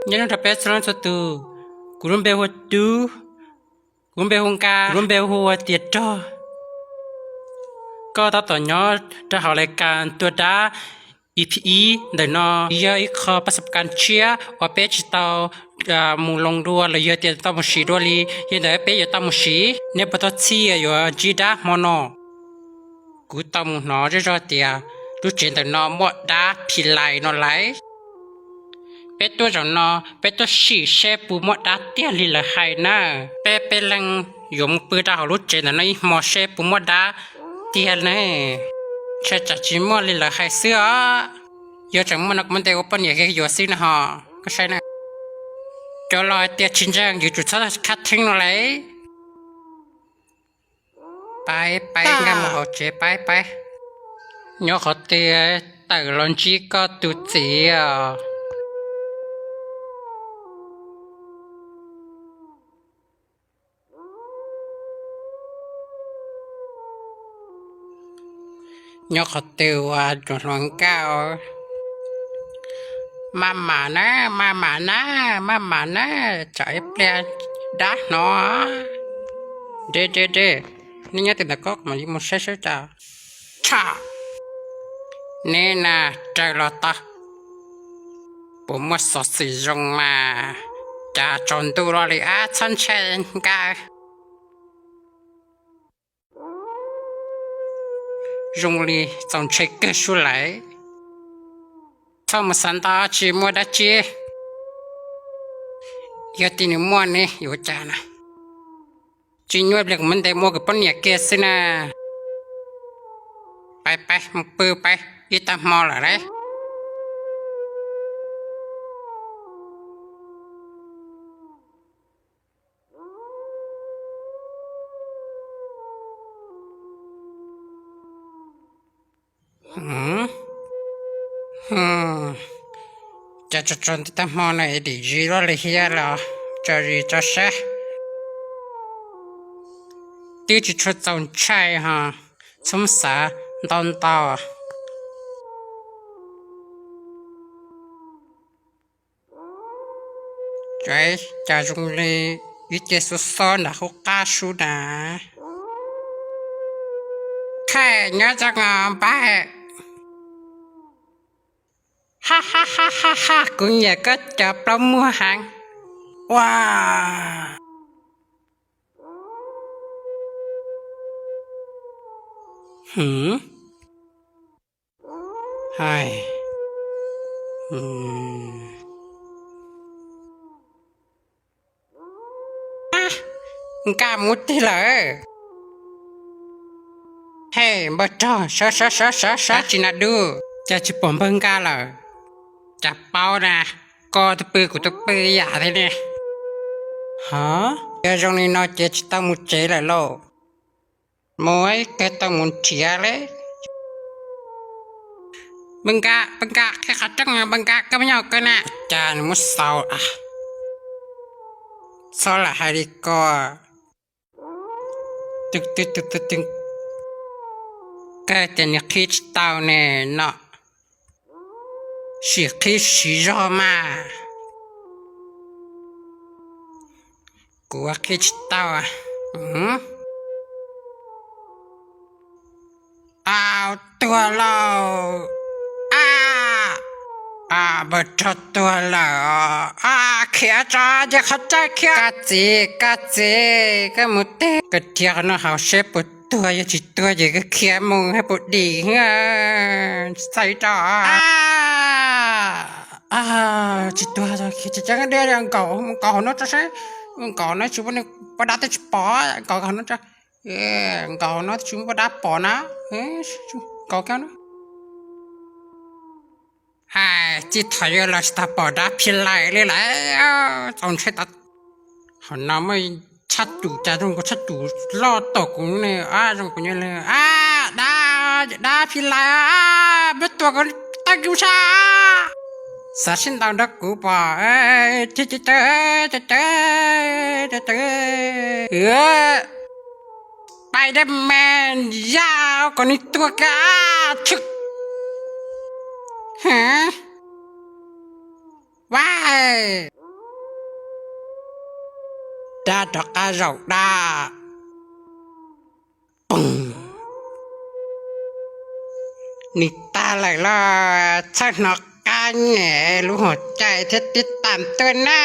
nhớ nó bé sẵn sốt tu cũng bé hoa tu cũng bé hông ca cũng bé hoa tiệt cho có tao tỏ nhỏ cho họ lại càngตัวด้า EPE เดี๋ยวน้อยอีกข้อประสบการณ์เชียว่าเป็ดตามุงลงดัวเลยเยอะเตียตามุชีดัวลียังเดี๋ยวเป็ดอยู่ตามุชีเนี่ยปตชีอยู่จีด้ามอนอกูตามุนอจะรอเตียรู้เจนแต่นอหมดด้าพิไลนอไหลเป็ดตัวจนอเป็ดตัวชีเชปูหมดด้าเตียลีละไฮน่ะเป็ดเป็นลังยมปืนดาวรู้เจนแต่นอหมอเชปูหมดด้าเตียเนี่ยใช่จัดจิมอลีละไฮเสือยอจังมันนักมันเตอปัญญาแค่ยอสินะฮะก็ใช่นะจอลอยเตียชินจังอยู่จุดสักคัดทิ้งอะไรไปงามหัวเจไปยอขอเตียแต่ลอนจีก็ตุจีอ่ะยอขอเตียว่าจุดหลวงเก้ามานะใจเปลี่ยนด้าเนาะเด้นี่ไงติดตะก๊อกมันยิ่งมันเชื่อจ้าช่านี่นะใจเราตาผมว่าสดสีลงมาจะจนดูเราเลยฉันเช่นกัน用力从这个出来他们三大寂寞的街有点莫呢有家呢今晚两门得莫个半夜给是呢ไปมึงปื้อไปอีตามอละไรจะจนที่ตามอนะไอ้ดีจีรอเลยเฮียละจะรีจะเช่ที่จะชุดจงใช่ฮะสมสารตอนต่อใจจะจงเลยวิจิตรซ้อนนะเขากล้าชูนะแค่เนื้อจะงามไปฮ่ากูอยากก็จะปลอมมัวหังว้าไฮกล้ามุดที่เลยเฮ้บัดจ้าช้าจินาดูจะจิปมเพิ่งกล้าเลยจับเป้านะก็ตะปือกูตะปืออย่าทีนี่ฮะเดี๋ยวตรงนี้น้อยเจ๊จะต้องมุดเจ๊เลยโลมวยก็ต้องมุดเจียเลยบังกะแค่ขัดจังบังกะก็ไม่เอากันนะจานมุดเสาอ่ะเสาละฮาริก็ตึกก็จะนึกคิดเต่าเนี่ยเนาะสิคิดสิรอมากูว่าคิดเต่าอ่ะเอาตัวเราบัดตัวเราเขียจ้าจะเข้าใจเขียกะจีก็มุดเตะก็เทียนนะเขาเชฟปุดตัวยังจิตตัวยังก็เขียมุงให้ปุดดีเงี้ยใส่จ้าจิตตัวจะคิดจะจังเดียวยังเก่าเนาะจะใช่เก่าเนาะชุบเนี่ยประดับแต่ชุบปอเก่าเนาะจะเก่าเนาะชุบประดับปอนะเก่าแค่เนาะจิตถอยเราจะปอดาพิไลเลยแหละต้องใช้ตัดหันน้ำไม่ชัดอยู่จะต้องก็ชัดอยู่รอดตกเนี่ยตรงกูเนี่ยเลยดาพิไลเป็นตัวก็ตั้งอยู่ช้าสาชินดาวดักกูป่ะเจ๊ไปได้แมนยาวกว่านี้ตัวกาชึกฮะว้าย ดาดอกกระจกดาปึ้งนี่ตาไหลล่ะฉันนอกการแง่รู้หัวใจที่ติดตามตัวหน้า